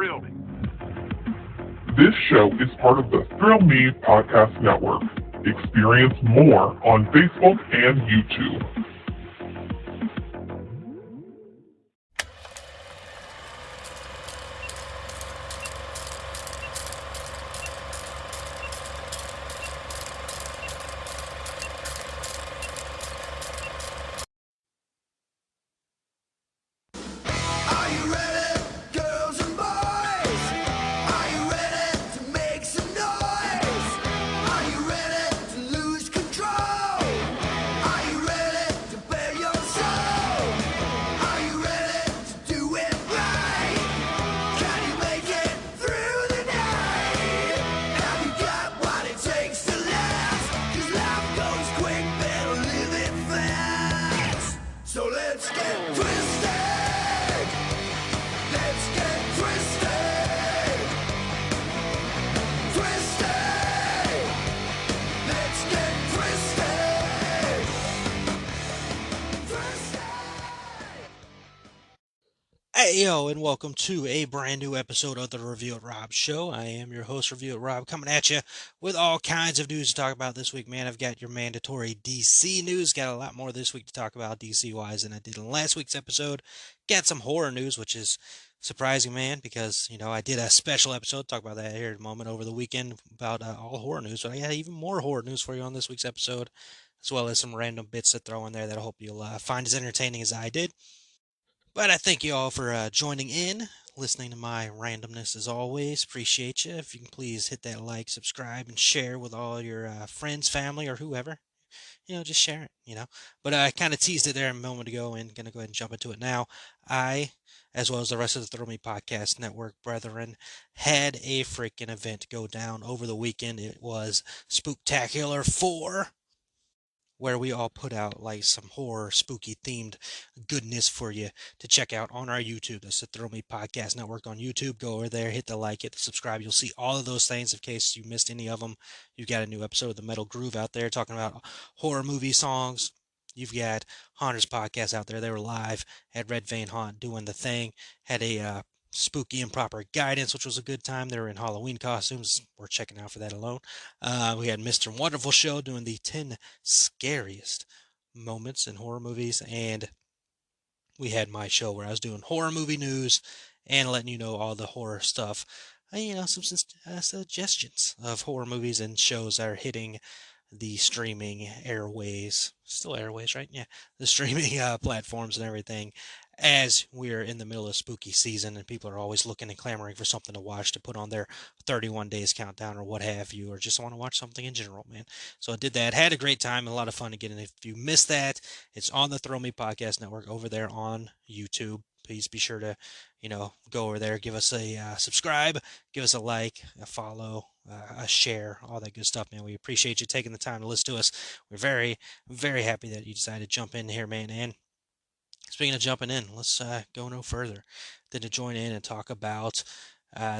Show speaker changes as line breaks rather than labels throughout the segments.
thrill me.
This show is part of the Thrill Me Podcast Network. Experience more on Facebook and YouTube.
Hey yo, and welcome to a brand new episode of the Review at Rob show. I am your host, Review at Rob, coming at you with all kinds of news to talk about this week, man. I've got your mandatory DC news. Got a lot more this week to talk about DC-wise than I did in last week's episode. Got some horror news, which is surprising, man, because, I did a special episode, talk about that here in a moment, over the weekend about all horror news, but I got even more horror news for you on this week's episode, as well as some random bits to throw in there that I hope you'll find as entertaining as I did. But I thank you all for joining in, listening to my randomness as always. Appreciate you. If you can please hit that like, subscribe, and share with all your friends, family, or whoever. Just share it, But I kind of teased it there a moment ago and going to go ahead and jump into it now. I, as well as the rest of the Throw Me Podcast Network brethren, had a freaking event go down over the weekend. It was Spooktacular 4. Where we all put out like some horror, spooky themed goodness for you to check out on our YouTube. That's the Throw Me Podcast Network on YouTube. Go over there, hit the like, hit the subscribe. You'll see all of those things in case you missed any of them. You've got a new episode of The Metal Groove out there talking about horror movie songs. You've got Haunters Podcast out there. They were live at Red Vein Haunt doing the thing. Had a spooky improper guidance, which was a good time. They were in Halloween costumes. We're checking out for that alone. We had Mr. Wonderful Show doing the 10 scariest moments in horror movies, and we had my show where I was doing horror movie news and letting you know all the horror stuff. Some suggestions of horror movies and shows that are hitting the streaming airways, still airways, right? Yeah, the streaming platforms and everything, as we're in the middle of spooky season and people are always looking and clamoring for something to watch to put on their 31 days countdown or what have you, or just want to watch something in general, man. So I did that, had a great time, a lot of fun again. And if you missed that, it's on the Throw Me Podcast Network over there on YouTube. Please be sure to, go over there, give us a subscribe, give us a like, a follow, a share, all that good stuff, man. We appreciate you taking the time to listen to us. We're very, very happy that you decided to jump in here, man. And speaking of jumping in, let's go no further than to join in and talk about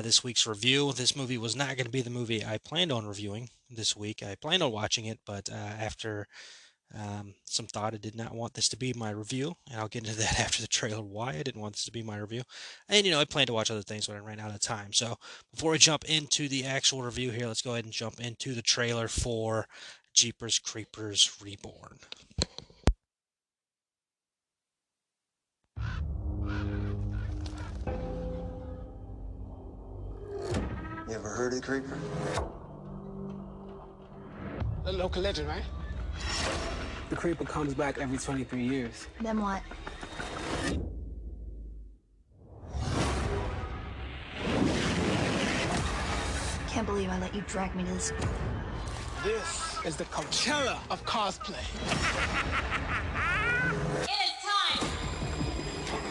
this week's review. This movie was not going to be the movie I planned on reviewing this week. I planned on watching it, but after some thought, I did not want this to be my review, and I'll get into that after the trailer, why I didn't want this to be my review. And, I planned to watch other things, but I ran out of time. So before we jump into the actual review here, let's go ahead and jump into the trailer for Jeepers Creepers Reborn.
You ever heard of the Creeper?
A local legend, right? The Creeper comes back every 23 years.
Then what? Can't believe I let you drag me to this.
This is the Coachella of cosplay.
It is time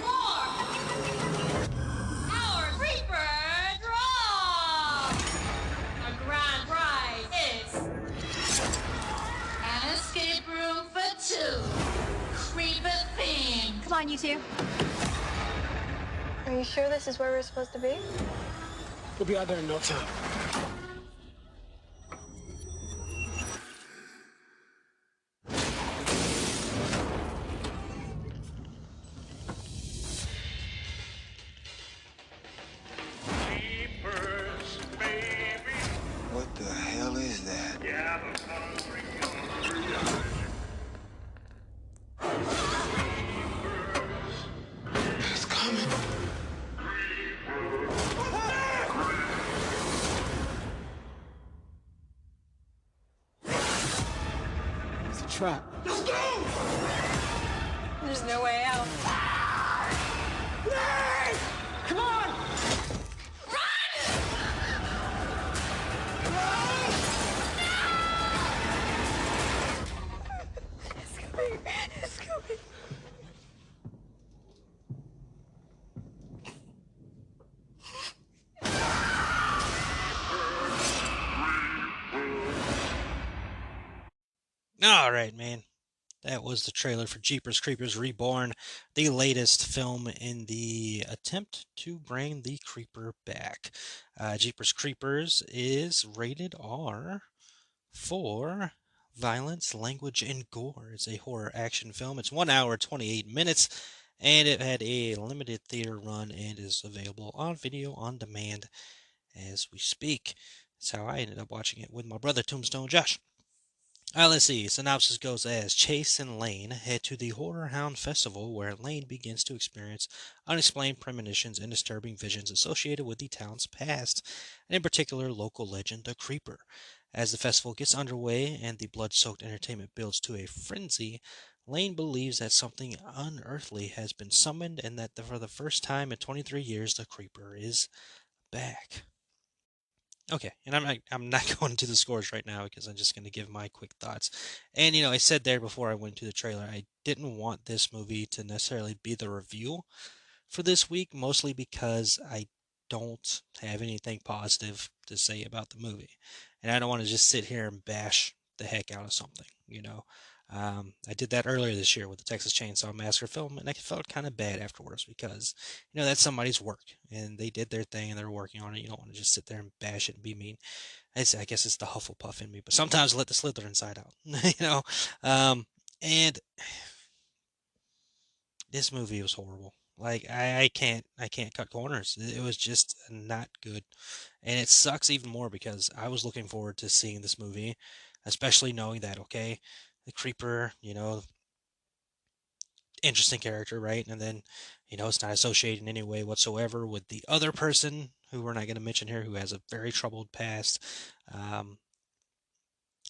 for our Reaper Draw! Our grand prize is an escape room for two. Creeper themed.
Come on, you two.
Are you sure this is where we're supposed to be?
We'll be out there in no time. trap.
There's no way out.
Come on!
It's coming.
All right, man. That was the trailer for Jeepers Creepers Reborn, the latest film in the attempt to bring the Creeper back. Jeepers Creepers is rated R for violence, language, and gore. It's a horror action film. It's 1 hour, 28 minutes, and it had a limited theater run and is available on video on demand as we speak. That's how I ended up watching it with my brother Tombstone Josh. Let's see. Synopsis goes as Chase and Lane head to the Horror Hound Festival, where Lane begins to experience unexplained premonitions and disturbing visions associated with the town's past, and in particular, local legend, the Creeper. As the festival gets underway and the blood-soaked entertainment builds to a frenzy, Lane believes that something unearthly has been summoned and that for the first time in 23 years, the Creeper is back. Okay, and I'm not going into the scores right now because I'm just going to give my quick thoughts. And I said there before I went to the trailer, I didn't want this movie to necessarily be the review for this week, mostly because I don't have anything positive to say about the movie, and I don't want to just sit here and bash the heck out of something. I did that earlier this year with the Texas Chainsaw Massacre film, and I felt kind of bad afterwards because, that's somebody's work, and they did their thing, and they're working on it. You don't want to just sit there and bash it and be mean. I guess it's the Hufflepuff in me, but sometimes I let the Slytherin side out, and this movie was horrible. Like I can't cut corners. It was just not good, and it sucks even more because I was looking forward to seeing this movie, especially knowing that the Creeper, interesting character, right? And then, it's not associated in any way whatsoever with the other person who we're not going to mention here, who has a very troubled past.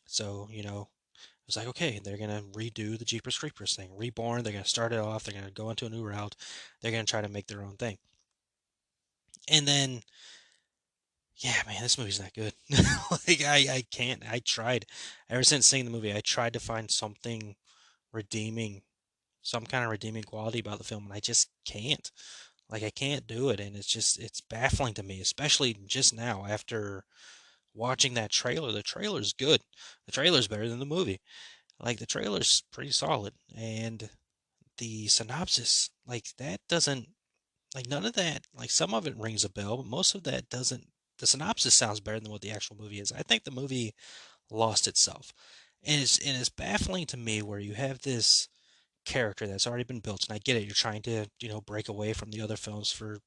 So it's like, okay, they're going to redo the Jeepers Creepers thing, Reborn. They're going to start it off. They're going to go into a new route. They're going to try to make their own thing. And then, yeah, man, this movie's not good. Like, I can't. I tried. Ever since seeing the movie, I tried to find something redeeming, some kind of redeeming quality about the film, and I just can't. Like, I can't do it, and it's baffling to me, especially just now after watching that trailer. The trailer's good. The trailer's better than the movie. Like, the trailer's pretty solid, and the synopsis, like, that doesn't, like, none of that, like, some of it rings a bell, but most of that doesn't. The synopsis sounds better than what the actual movie is. I think the movie lost itself. And it's baffling to me where you have this character that's already been built, and I get it, you're trying to, break away from the other films for,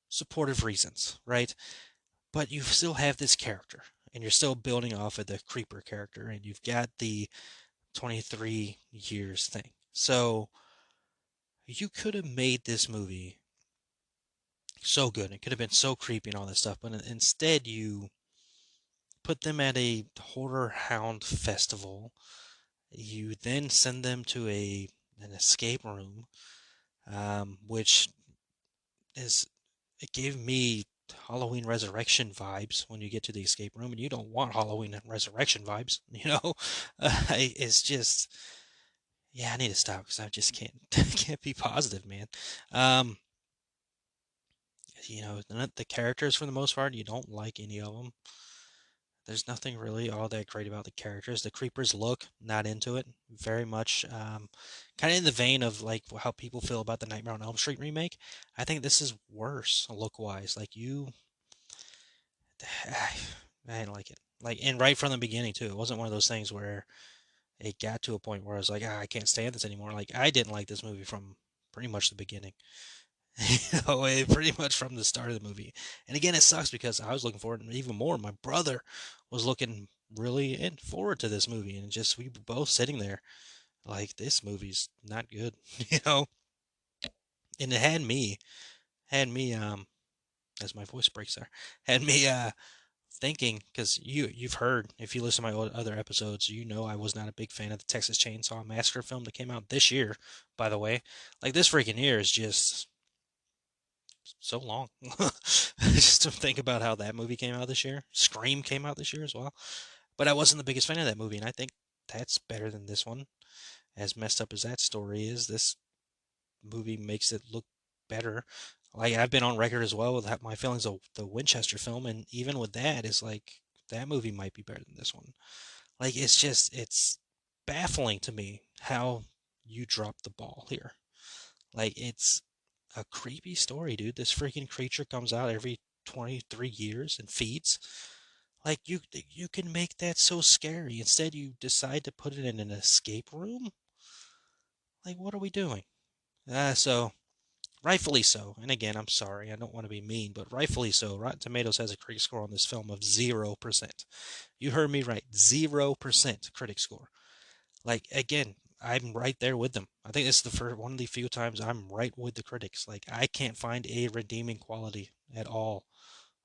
supportive reasons, right? But you still have this character, and you're still building off of the Creeper character, and you've got the 23 years thing. So you could have made this movie so good. It could have been so creepy and all this stuff, but instead you put them at a horror hound festival. You then send them to an escape room, which is, it gave me Halloween Resurrection vibes when you get to the escape room, and you don't want Halloween Resurrection vibes, it's just, yeah, I need to stop because I just can't can't be positive, man. Um, the characters for the most part, you don't like any of them. There's nothing really all that great about the characters. The creepers look, not into it. Very much kind of in the vein of like how people feel about the Nightmare on Elm Street remake. I think this is worse look-wise. Like I didn't like it. Like, and right from the beginning too. It wasn't one of those things where it got to a point where I was like, I can't stand this anymore. Like, I didn't like this movie from pretty much the beginning. Pretty much from the start of the movie. And again, it sucks because I was looking forward, and even more, my brother was looking really forward to this movie, and just we were both sitting there like, this movie's not good, And it had me as my voice breaks there, had me thinking, because you've heard, if you listen to my other episodes, you know I was not a big fan of the Texas Chainsaw Massacre film that came out this year, by the way. Like, this freaking year is just so long. Just to think about how that movie came out this year. Scream came out this year as well. But I wasn't the biggest fan of that movie, and I think that's better than this one. As messed up as that story is, this movie makes it look better. Like, I've been on record as well with my feelings of the Winchester film, and even with that, it's like that movie might be better than this one. Like, it's baffling to me how you dropped the ball here. Like, it's a creepy story, dude. This freaking creature comes out every 23 years and feeds. Like, you can make that so scary. Instead, you decide to put it in an escape room. Like, what are we doing? So rightfully so. And again, I'm sorry, I don't want to be mean, but rightfully so. Rotten Tomatoes has a critic score on this film of 0%. You heard me right, 0% critic score. Like, again, I'm right there with them. I think this is the first one of the few times I'm right with the critics. Like, I can't find a redeeming quality at all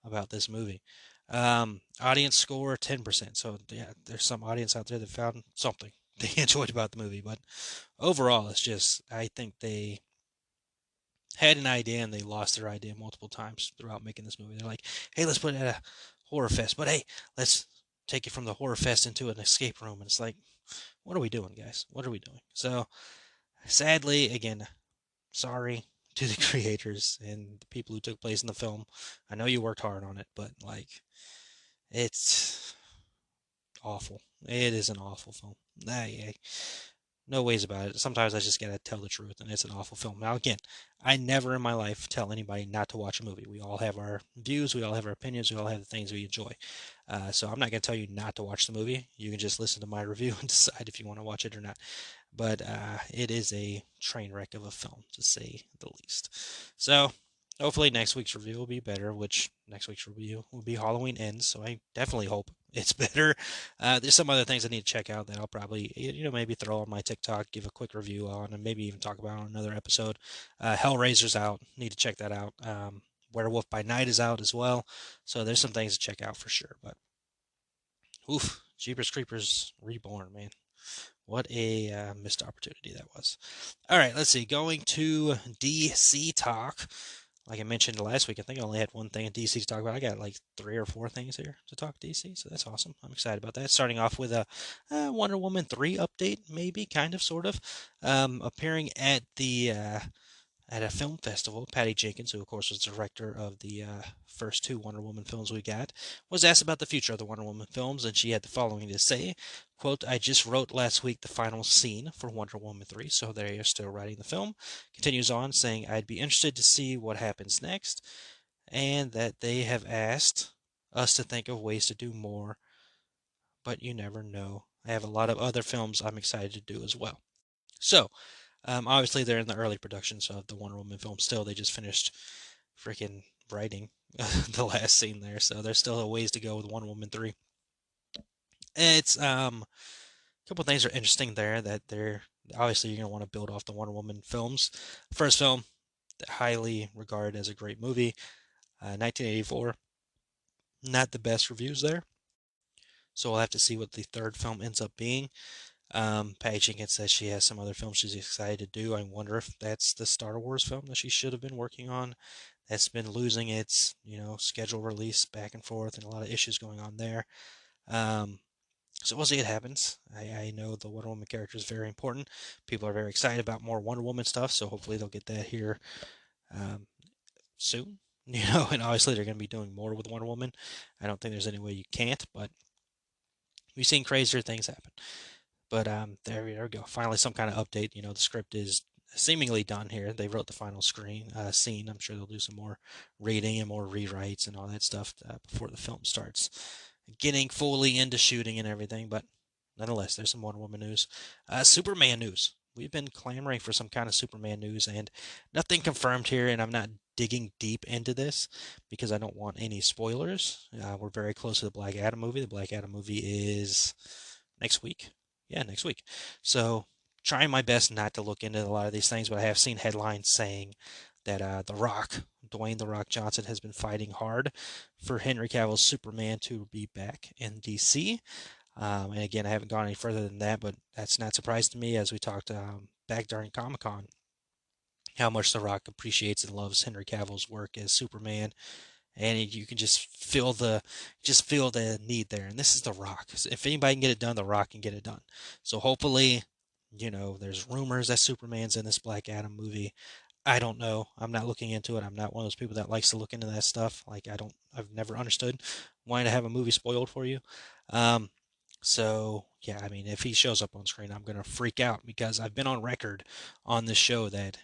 about this movie. Audience score 10%. So yeah, there's some audience out there that found something they enjoyed about the movie, but overall, it's just, I think they had an idea and they lost their idea multiple times throughout making this movie. They're like, hey, let's put it at a horror fest, but hey, let's take it from the horror fest into an escape room. And it's like, what are we doing, guys? What are we doing? So, sadly, again, sorry to the creators and the people who took place in the film. I know you worked hard on it, but like, it's awful. It is an awful film. No ways about it. Sometimes I just gotta tell the truth, and it's an awful film. Now, again, I never in my life tell anybody not to watch a movie. We all have our views, we all have our opinions, we all have the things we enjoy. So I'm not gonna tell you not to watch the movie. You can just listen to my review and decide if you want to watch it or not. But it is a train wreck of a film, to say the least. So hopefully next week's review will be better, which next week's review will be Halloween Ends, so I definitely hope it's better. There's some other things I need to check out that I'll probably, maybe throw on my TikTok, give a quick review on, and maybe even talk about on another episode. Hellraiser's out. Need to check that out. Werewolf by Night is out as well. So there's some things to check out for sure. But, oof, Jeepers Creepers Reborn, man. What a missed opportunity that was. All right, let's see. Going to DC talk. Like I mentioned last week, I think I only had one thing in DC to talk about. I got like 3 or 4 things here to talk DC, so that's awesome. I'm excited about that. Starting off with a Wonder Woman 3 update, maybe, kind of, sort of. Appearing at the at a film festival, Patty Jenkins, who of course was the director of the first 2 Wonder Woman films we got, was asked about the future of the Wonder Woman films, and she had the following to say, quote, I just wrote last week the final scene for Wonder Woman 3, so they are still writing the film. Continues on saying, I'd be interested to see what happens next, and that they have asked us to think of ways to do more, but you never know. I have a lot of other films I'm excited to do as well. So, obviously, they're in the early productions of the Wonder Woman film still. They just finished freaking writing the last scene there, so there's still a ways to go with Wonder Woman 3. It's a couple things are interesting there that they're obviously you're going to want to build off the Wonder Woman films. First film, highly regarded as a great movie, 1984. Not the best reviews there, so we'll have to see what the third film ends up being. Patty Jenkins says she has some other films she's excited to do. I wonder if that's the Star Wars film that she should have been working on. That's been losing its, schedule release back and forth, and a lot of issues going on there. So we'll see what happens. I know the Wonder Woman character is very important. People are very excited about more Wonder Woman stuff, so hopefully they'll get that here soon. And obviously they're going to be doing more with Wonder Woman. I don't think there's any way you can't, but we've seen crazier things happen. But there we go. Finally, some kind of update. The script is seemingly done here. They wrote the final scene. I'm sure they'll do some more reading and more rewrites and all that stuff before the film starts getting fully into shooting and everything. But nonetheless, there's some Wonder Woman news. Superman news. We've been clamoring for some kind of Superman news, and nothing confirmed here. And I'm not digging deep into this because I don't want any spoilers. We're very close to the Black Adam movie. The Black Adam movie is next week. Yeah, next week. So trying my best not to look into a lot of these things, but I have seen headlines saying that Dwayne The Rock Johnson, has been fighting hard for Henry Cavill's Superman to be back in DC. And again, I haven't gone any further than that, but that's not surprising to me, as we talked back during Comic-Con, how much The Rock appreciates and loves Henry Cavill's work as Superman, and you can just feel the need there. And this is The Rock. If anybody can get it done, The Rock can get it done. So hopefully, there's rumors that Superman's in this Black Adam movie. I don't know. I'm not looking into it. I'm not one of those people that likes to look into that stuff. Like, I've never understood why to have a movie spoiled for you. So yeah, I mean, if he shows up on screen, I'm gonna freak out, because I've been on record on this show that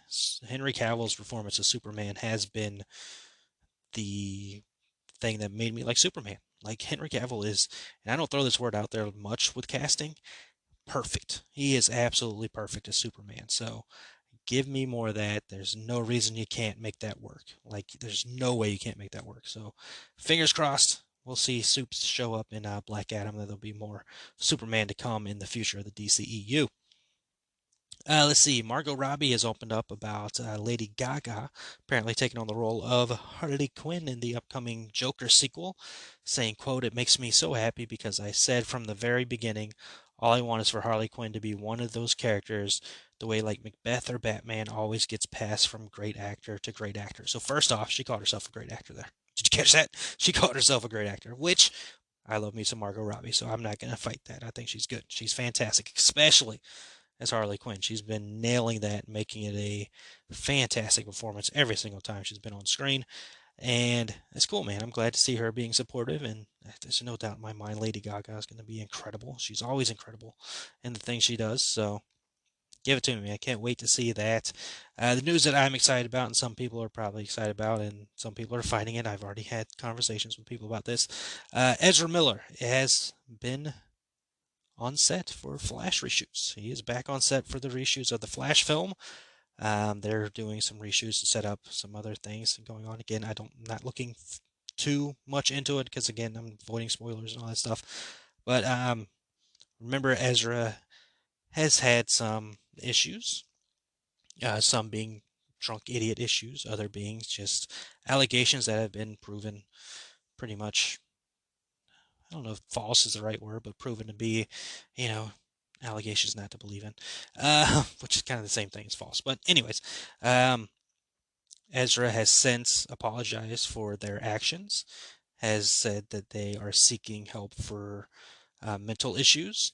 Henry Cavill's performance as Superman has been the thing that made me like Superman. Like, Henry Cavill is, and I don't throw this word out there much with casting, perfect. He is absolutely perfect as Superman. So give me more of that. There's no reason you can't make that work. Like, there's no way you can't make that work. So fingers crossed. We'll see Supes show up in Black Adam. That there'll be more Superman to come in the future of the DCEU. Let's see. Margot Robbie has opened up about Lady Gaga apparently taking on the role of Harley Quinn in the upcoming Joker sequel, saying, quote, "It makes me so happy because I said from the very beginning, all I want is for Harley Quinn to be one of those characters, the way like Macbeth or Batman always gets passed from great actor to great actor." So first off, she called herself a great actor there. Did you catch that? She called herself a great actor, which I love me some Margot Robbie, so I'm not going to fight that. I think she's good. She's fantastic, especially as Harley Quinn. She's been nailing that, making it a fantastic performance every single time she's been on screen. And it's cool, man. I'm glad to see her being supportive, and there's no doubt in my mind Lady Gaga is going to be incredible. She's always incredible in the things she does, so give it to me. I can't wait to see that. The news that I'm excited about, and some people are probably excited about, and some people are fighting it. I've already had conversations with people about this. Ezra Miller has been on set for Flash reshoots. He is back on set for the reshoots of the Flash film. They're doing some reshoots to set up some other things going on. Again, I'm not looking too much into it, because again, I'm avoiding spoilers and all that stuff. But remember, Ezra has had some issues. Some being drunk idiot issues, other being just allegations that have been proven pretty much, I don't know if false is the right word, but proven to be, allegations not to believe in, which is kind of the same thing as false. But anyways, Ezra has since apologized for their actions, has said that they are seeking help for mental issues,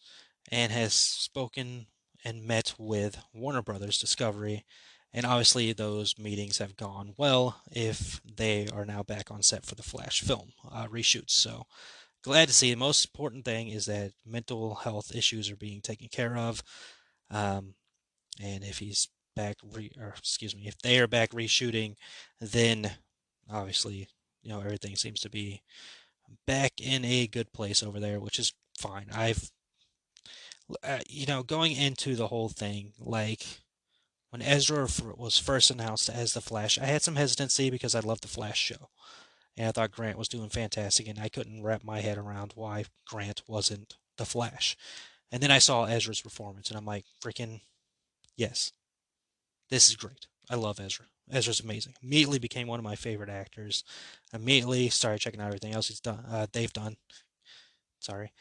and has spoken and met with Warner Brothers Discovery. And obviously those meetings have gone well if they are now back on set for the Flash film reshoots. So glad to see. The most important thing is that mental health issues are being taken care of. And if he's back, if they are back reshooting, then obviously, everything seems to be back in a good place over there, which is fine. Going into the whole thing, like when Ezra was first announced as the Flash, I had some hesitancy because I loved the Flash show. And I thought Grant was doing fantastic, and I couldn't wrap my head around why Grant wasn't the Flash. And then I saw Ezra's performance, and I'm like, freaking, yes, this is great. I love Ezra. Ezra's amazing. Immediately became one of my favorite actors. Immediately started checking out everything else they've done. Sorry.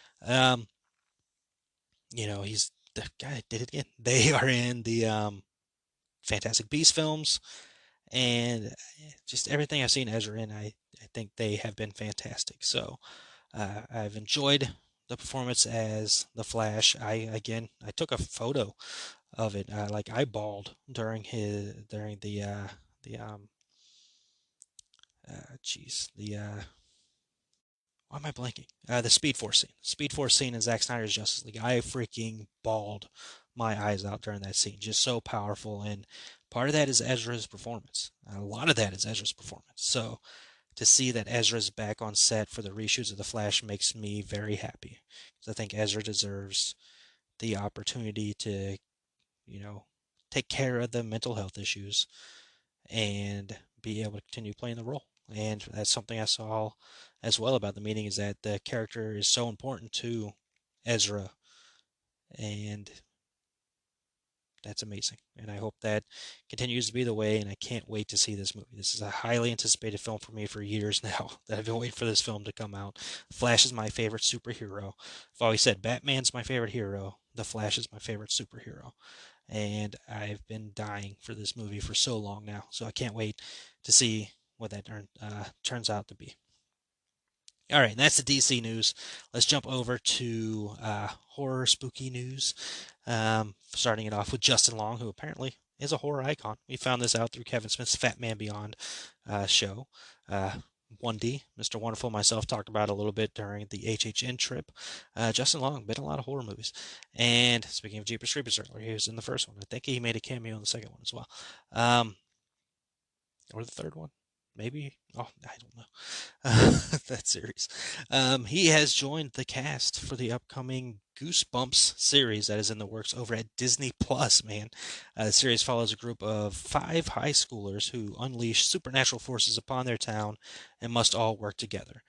He's the guy that did it again. They are in the Fantastic Beasts films, and just everything I've seen Ezra in, I think they have been fantastic. So I've enjoyed the performance as the Flash. I took a photo of it. I bawled during why am I blanking? The Speed Force scene. Speed Force scene in Zack Snyder's Justice League. I freaking bawled my eyes out during that scene. Just so powerful, and part of that is Ezra's performance. A lot of that is Ezra's performance. So to see that Ezra's back on set for the reshoots of The Flash makes me very happy, because I think Ezra deserves the opportunity to, take care of the mental health issues and be able to continue playing the role. And that's something I saw as well about the meeting, is that the character is so important to Ezra, and that's amazing. And I hope that continues to be the way, and I can't wait to see this movie. This is a highly anticipated film for me for years now that I've been waiting for this film to come out. Flash is my favorite superhero. I've always said Batman's my favorite hero. The Flash is my favorite superhero. And I've been dying for this movie for so long now. So I can't wait to see what that turns out to be. All right, and that's the DC news. Let's jump over to horror spooky news. Starting it off with Justin Long, who apparently is a horror icon. We found this out through Kevin Smith's Fat Man Beyond show. 1D, Mr. Wonderful, myself talked about it a little bit during the HHN trip. Justin Long, been in a lot of horror movies. And speaking of Jeepers Creepers earlier, he was in the first one. I think he made a cameo in the second one as well. Or the third one. Maybe. Oh, I don't know. That series. He has joined the cast for the upcoming Goosebumps series that is in the works over at Disney Plus, man. The series follows a group of 5 high schoolers who unleash supernatural forces upon their town and must all work together,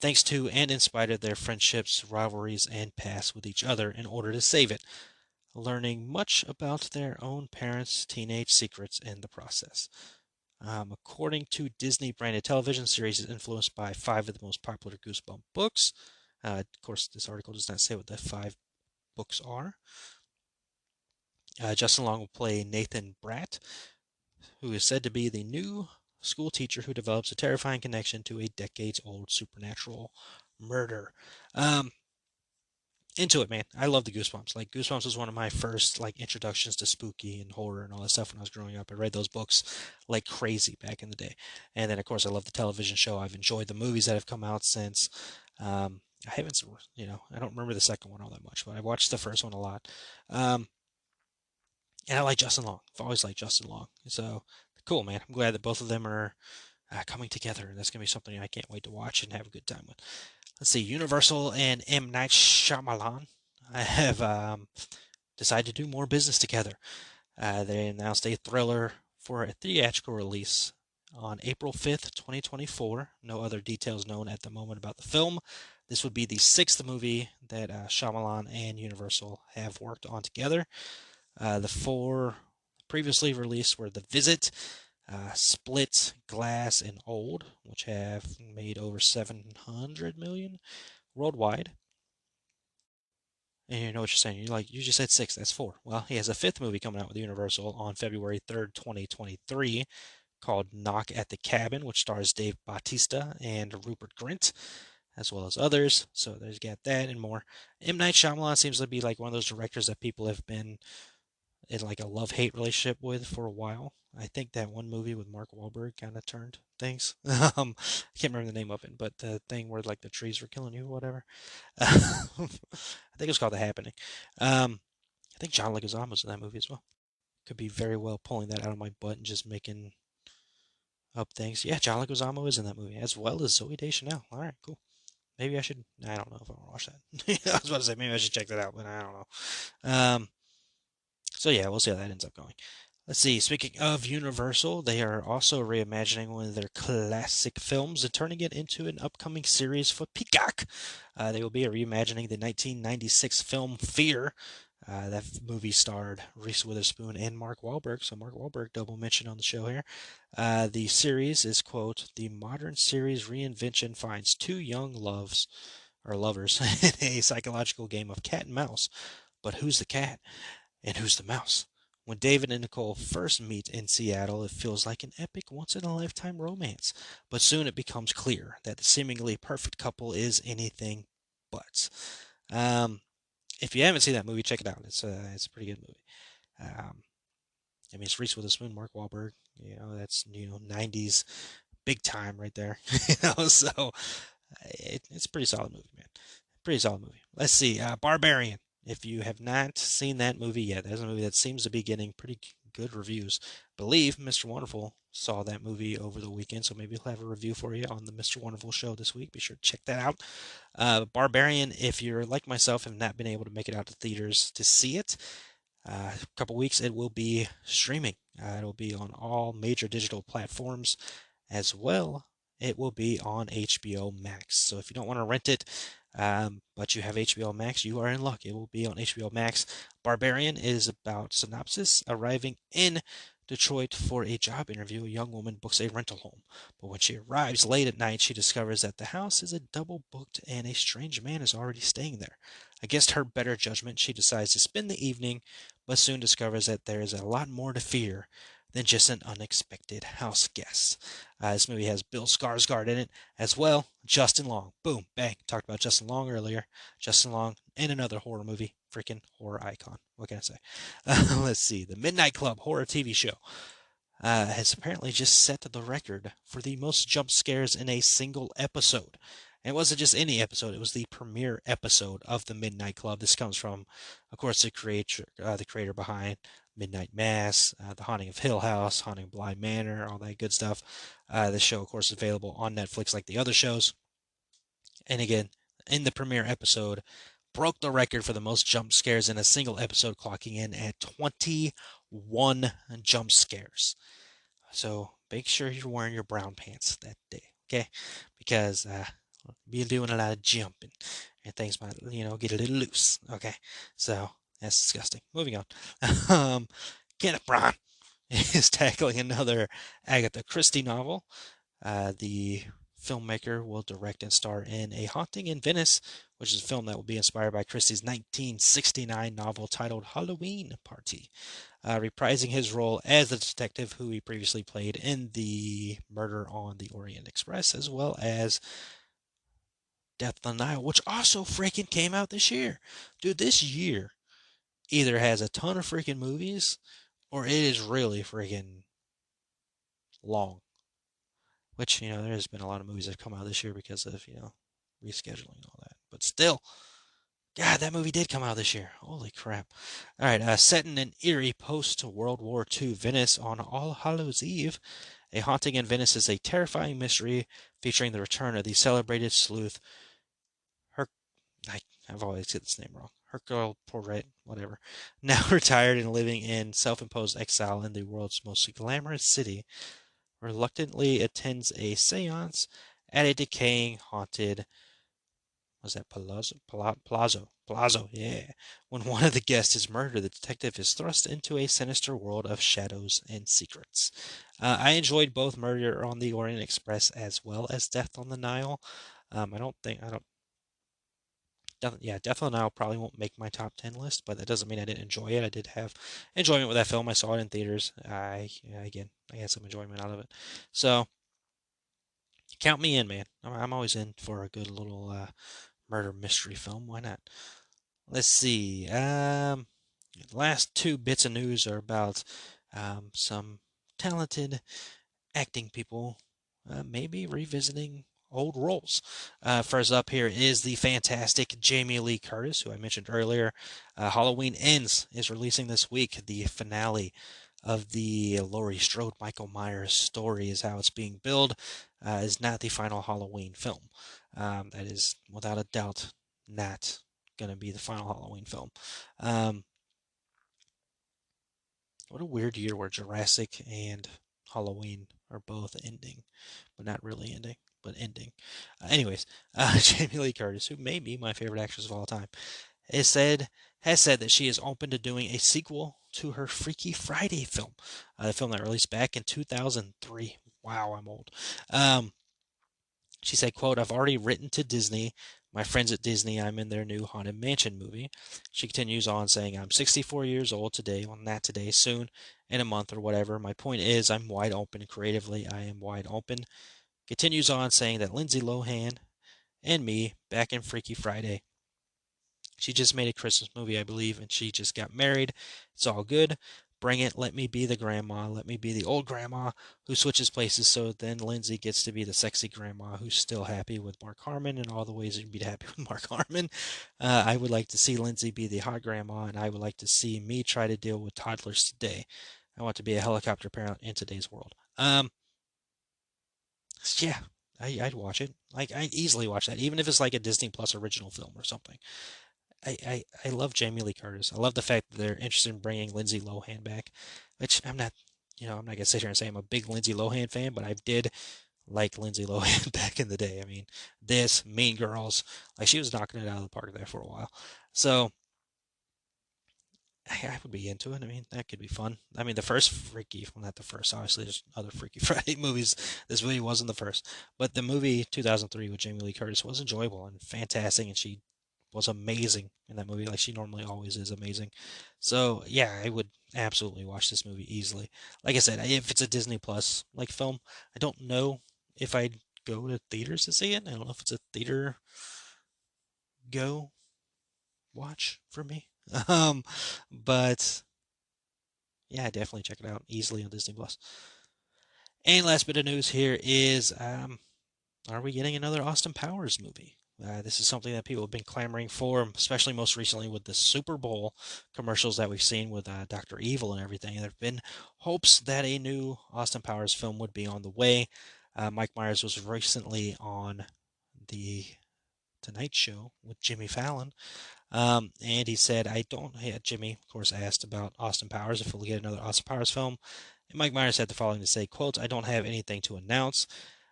thanks to and in spite of their friendships, rivalries, and past with each other in order to save it, learning much about their own parents' teenage secrets in the process. According to Disney branded television series, is influenced by 5 of the most popular Goosebump books. Of course, this article does not say what the 5 books are. Justin Long will play Nathan Bratt, who is said to be the new school teacher who develops a terrifying connection to a decades-old supernatural murder. Into it, man. I love the Goosebumps. Like, Goosebumps was one of my first introductions to spooky and horror and all that stuff when I was growing up. I read those books like crazy back in the day. And then, of course, I love the television show. I've enjoyed the movies that have come out since. I haven't, I don't remember the second one all that much, but I watched the first one a lot. And I like Justin Long. I've always liked Justin Long. So, cool, man. I'm glad that both of them are coming together. And that's going to be something I can't wait to watch and have a good time with. Let's see, Universal and M. Night Shyamalan have decided to do more business together. They announced a thriller for a theatrical release on April 5th, 2024. No other details known at the moment about the film. This would be the 6th movie that Shyamalan and Universal have worked on together. The 4 previously released were The Visit, Split, Glass, and Old, which have made over 700 million worldwide. And you know what you're saying. You just said 6, that's 4. Well, he has a 5th movie coming out with Universal on February 3rd, 2023, called Knock at the Cabin, which stars Dave Bautista and Rupert Grint, as well as others. So there's got that and more. M. Night Shyamalan seems to be like one of those directors that people have been in like a love-hate relationship with for a while. I think that one movie with Mark Wahlberg kind of turned things. I can't remember the name of it, but the thing where like the trees were killing you or whatever. I think it's called The Happening. I think John Leguizamo's in that movie as well. Could be very well pulling that out of my butt and just making up things. Yeah, John Leguizamo is in that movie, as well as Zooey Deschanel. All right, cool. Maybe I should. I don't know if I want to watch that. I was about to say maybe I should check that out, but I don't know. So yeah, we'll see how that ends up going. Let's see, speaking of Universal, they are also reimagining one of their classic films and turning it into an upcoming series for Peacock. They will be reimagining the 1996 film Fear. That movie starred Reese Witherspoon and Mark Wahlberg, so Mark Wahlberg double mention on the show here. The series is, quote, the modern series reinvention finds 2 young lovers in a psychological game of cat and mouse. But who's the cat and who's the mouse? When David and Nicole first meet in Seattle, it feels like an epic once-in-a-lifetime romance. But soon it becomes clear that the seemingly perfect couple is anything but. If you haven't seen that movie, check it out. It's a pretty good movie. I mean, it's Reese Witherspoon, Mark Wahlberg. That's 90s big time right there. So it's a pretty solid movie, man. Pretty solid movie. Let's see, Barbarian. If you have not seen that movie yet, there's a movie that seems to be getting pretty good reviews. I believe Mr. Wonderful saw that movie over the weekend, so maybe he'll have a review for you on the Mr. Wonderful show this week. Be sure to check that out. Barbarian, if you're like myself, have not been able to make it out to theaters to see it, a couple weeks it will be streaming. It'll be on all major digital platforms as well. It will be on HBO Max. So if you don't want to rent it, But you have HBO Max, you are in luck. It will be on HBO Max. Barbarian is about synopsis. Arriving in Detroit for a job interview, a young woman books a rental home. But when she arrives late at night, she discovers that the house is a double booked and a strange man is already staying there. Against her better judgment, she decides to spend the evening, but soon discovers that there is a lot more to fear than just an unexpected house guest. This movie has Bill Skarsgård in it as well. Justin Long. Boom, bang. Talked about Justin Long earlier. Justin Long in another horror movie. Freaking horror icon. What can I say? Let's see. The Midnight Club horror TV show has apparently just set the record for the most jump scares in a single episode. And it wasn't just any episode, it was the premiere episode of the Midnight Club. This comes from, of course, the creator behind Midnight Mass, The Haunting of Hill House, Haunting of Bly Manor, all that good stuff. The show, of course, is available on Netflix like the other shows. And again, in the premiere episode, broke the record for the most jump scares in a single episode, clocking in at 21 jump scares. So make sure you're wearing your brown pants that day, okay? Because you're doing a lot of jumping and things might, get a little loose, okay? So that's disgusting. Moving on. Kenneth Branagh is tackling another Agatha Christie novel. The filmmaker will direct and star in A Haunting in Venice, which is a film that will be inspired by Christie's 1969 novel titled Halloween Party, reprising his role as the detective who he previously played in the Murder on the Orient Express, as well as Death on the Nile, which also freaking came out this year. Dude, this year either has a ton of freaking movies or it is really freaking long. Which, there's been a lot of movies that have come out this year because of, rescheduling and all that. But still, God, that movie did come out this year. Holy crap. All right, set in an eerie post-World War II Venice on All Hallows Eve, A Haunting in Venice is a terrifying mystery featuring the return of the celebrated sleuth I've always get this name wrong. Hercule Poirot, whatever. Now retired and living in self-imposed exile in the world's most glamorous city, reluctantly attends a seance at a decaying haunted Palazzo, yeah. When one of the guests is murdered, the detective is thrust into a sinister world of shadows and secrets. I enjoyed both Murder on the Orient Express as well as Death on the Nile. Death on the Nile probably won't make my top 10 list, but that doesn't mean I didn't enjoy it. I did have enjoyment with that film. I saw it in theaters. I had some enjoyment out of it. So, count me in, man. I'm always in for a good little murder mystery film. Why not? Let's see. The last two bits of news are about some talented acting people maybe revisiting old roles. First up here is the fantastic Jamie Lee Curtis, who I mentioned earlier. Halloween Ends is releasing this week. The finale of the Laurie Strode Michael Myers story is how it's being billed. Is not the final Halloween film. That is without a doubt not going to be the final Halloween film. What a weird year where Jurassic and Halloween are both ending, but not really ending, but ending. Anyways, Jamie Lee Curtis, who may be my favorite actress of all time, has said that she is open to doing a sequel to her Freaky Friday film, the film that released back in 2003. Wow, I'm old. She said, quote, "I've already written to Disney. My friends at Disney, I'm in their new Haunted Mansion movie." She continues on saying, "I'm 64 years old today. Well, not today, soon, in a month or whatever. My point is, I'm wide open creatively. I am wide open." Continues on saying that Lindsay Lohan and me, back in Freaky Friday, she just made a Christmas movie, I believe, and she just got married. It's all good. Bring it. Let me be the grandma. Let me be the old grandma who switches places so then Lindsay gets to be the sexy grandma who's still happy with Mark Harmon and all the ways you can be happy with Mark Harmon. I would like to see Lindsay be the hot grandma, and I would like to see me try to deal with toddlers today. I want to be a helicopter parent in today's world. Yeah, I'd watch it. I'd easily watch that, even if it's like a Disney Plus original film or something. I love Jamie Lee Curtis. I love the fact that they're interested in bringing Lindsay Lohan back, which I'm not, I'm not gonna sit here and say I'm a big Lindsay Lohan fan, but I did like Lindsay Lohan back in the day. I mean, this, Mean Girls, like she was knocking it out of the park there for a while. So I would be into it. I mean, that could be fun. I mean, the first Freaky, well, not the first, obviously, there's other Freaky Friday movies. This movie wasn't the first. But the movie 2003 with Jamie Lee Curtis was enjoyable and fantastic, and she was amazing in that movie, like she normally always is amazing. So, yeah, I would absolutely watch this movie easily. Like I said, if it's a Disney Plus like film, I don't know if I'd go to theaters to see it. I don't know if it's a theater go watch for me. Um, but yeah, definitely check it out easily on Disney Plus. And last bit of news here is, are we getting another Austin Powers movie? This is something that people have been clamoring for, especially most recently with the Super Bowl commercials that we've seen with Dr. Evil and everything. There have been hopes that a new Austin Powers film would be on the way. Mike Myers was recently on the Tonight Show with Jimmy Fallon. And he said, I don't. Yeah, Jimmy, of course, asked about Austin Powers, if we'll get another Austin Powers film. And Mike Myers had the following to say, quote, I don't have anything to announce.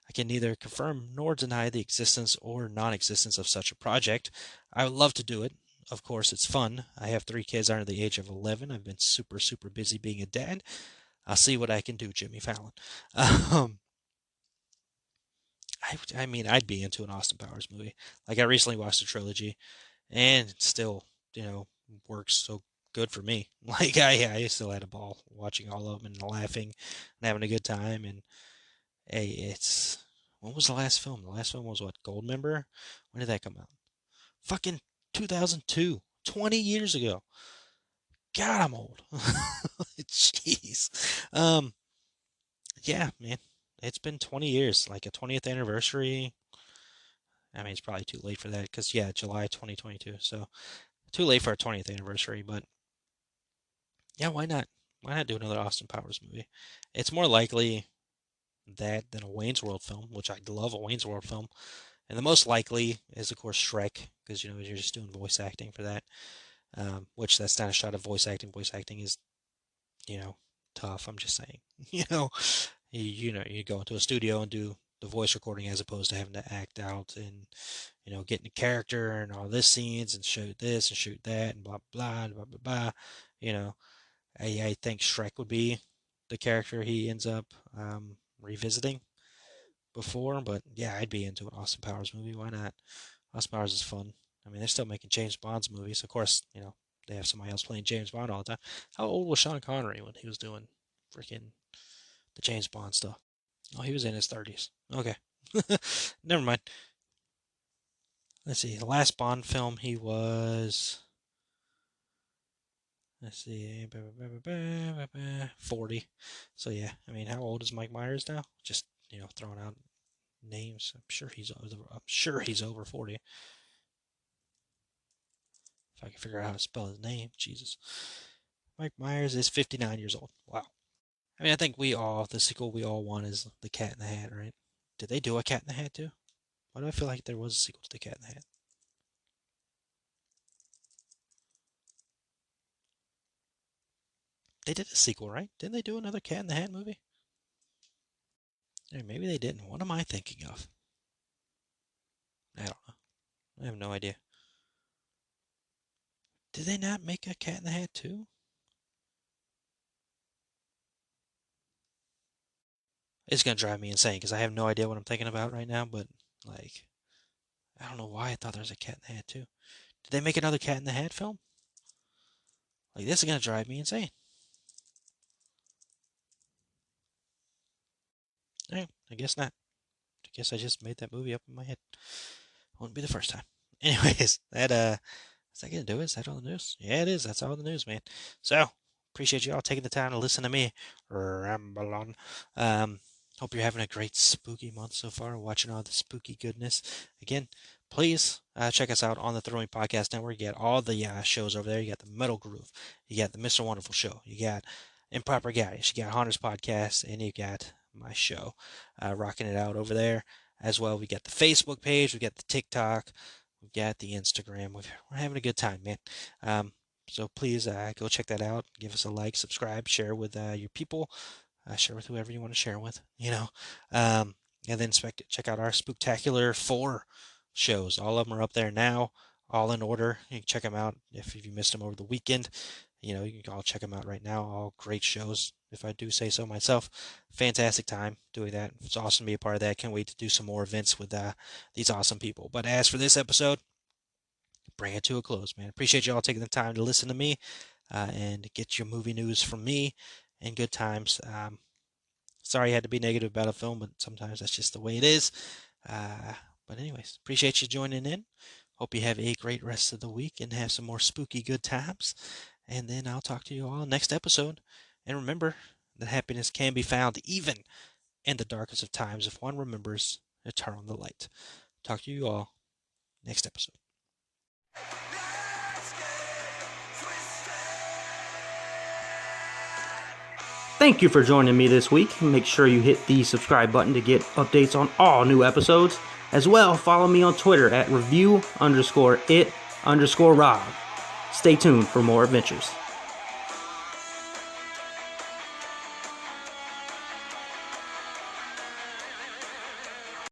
I can neither confirm nor deny the existence or non-existence of such a project. I would love to do it. Of course, it's fun. I have 3 kids under the age of 11. I've been super, super busy being a dad. I'll see what I can do, Jimmy Fallon. Um, I mean, I'd be into an Austin Powers movie. Like, I recently watched the trilogy, and it still, works so good for me. Like, I still had a ball watching all of them and laughing and having a good time. And hey, when was the last film? The last film was what, Goldmember? When did that come out? Fucking 2002, 20 years ago. God, I'm old. Jeez. Um, yeah, man, it's been 20 years, like a 20th anniversary. I mean, it's probably too late for that because, yeah, July 2022. So too late for a 20th anniversary, but yeah, why not? Why not do another Austin Powers movie? It's more likely that than a Wayne's World film, which I'd love a Wayne's World film. And the most likely is, of course, Shrek, because, you're just doing voice acting for that, which that's not a shot of voice acting. Voice acting is, you know, tough. I'm just saying, you go into a studio and do the voice recording as opposed to having to act out and, get in the character and all this scenes and shoot this and shoot that and blah, blah, blah, blah, blah. You know, I think Shrek would be the character he ends up revisiting before, but yeah, I'd be into an Austin Powers movie. Why not? Austin Powers is fun. I mean, they're still making James Bond's movies. Of course, they have somebody else playing James Bond all the time. How old was Sean Connery when he was doing freaking the James Bond stuff? Oh, he was in his 30s. Okay. Never mind. Let's see. The last Bond film he was. Let's see. 40. So, yeah. I mean, how old is Mike Myers now? Just, throwing out names. I'm sure he's over 40. If I can figure out how to spell his name. Jesus. Mike Myers is 59 years old. Wow. I mean, I think the sequel we all want is The Cat in the Hat, right? Did they do a Cat in the Hat too? Why do I feel like there was a sequel to The Cat in the Hat? They did a sequel, right? Didn't they do another Cat in the Hat movie? Or maybe they didn't. What am I thinking of? I don't know. I have no idea. Did they not make a Cat in the Hat too? It's gonna drive me insane because I have no idea what I'm thinking about right now, but like, I don't know why I thought there was a Cat in the Hat too. Did they make another Cat in the Hat film? Like, this is gonna drive me insane. Eh, I guess not. I guess I just made that movie up in my head. Wouldn't be the first time. Anyways, is that gonna do it? Is that all the news? Yeah, it is. That's all the news, man. So, appreciate you all taking the time to listen to me ramble on. Hope you're having a great spooky month so far, watching all the spooky goodness. Again, please check us out on the Throwing Podcast Network. You got all the shows over there. You got the Metal Groove. You got the Mr. Wonderful Show. You got Improper Guys. You got Haunters Podcast, and you got my show, rocking it out over there as well. We got the Facebook page. We got the TikTok. We got the Instagram. We're having a good time, man. So please go check that out. Give us a like, subscribe, share with your people. Share with whoever you want to share with, And then check out our Spooktacular 4 shows. All of them are up there now, all in order. You can check them out if you missed them over the weekend. You can all check them out right now. All great shows, if I do say so myself. Fantastic time doing that. It's awesome to be a part of that. Can't wait to do some more events with these awesome people. But as for this episode, bring it to a close, man. Appreciate you all taking the time to listen to me and get your movie news from me and good times. Sorry I had to be negative about a film, but sometimes that's just the way it is. But anyways, appreciate you joining in. Hope you have a great rest of the week and have some more spooky good times. And then I'll talk to you all next episode. And remember that happiness can be found even in the darkest of times if one remembers to turn on the light. Talk to you all next episode.
Thank you for joining me this week. Make sure you hit the subscribe button to get updates on all new episodes. As well, follow me on Twitter at review_it_Rob. Stay tuned for more adventures.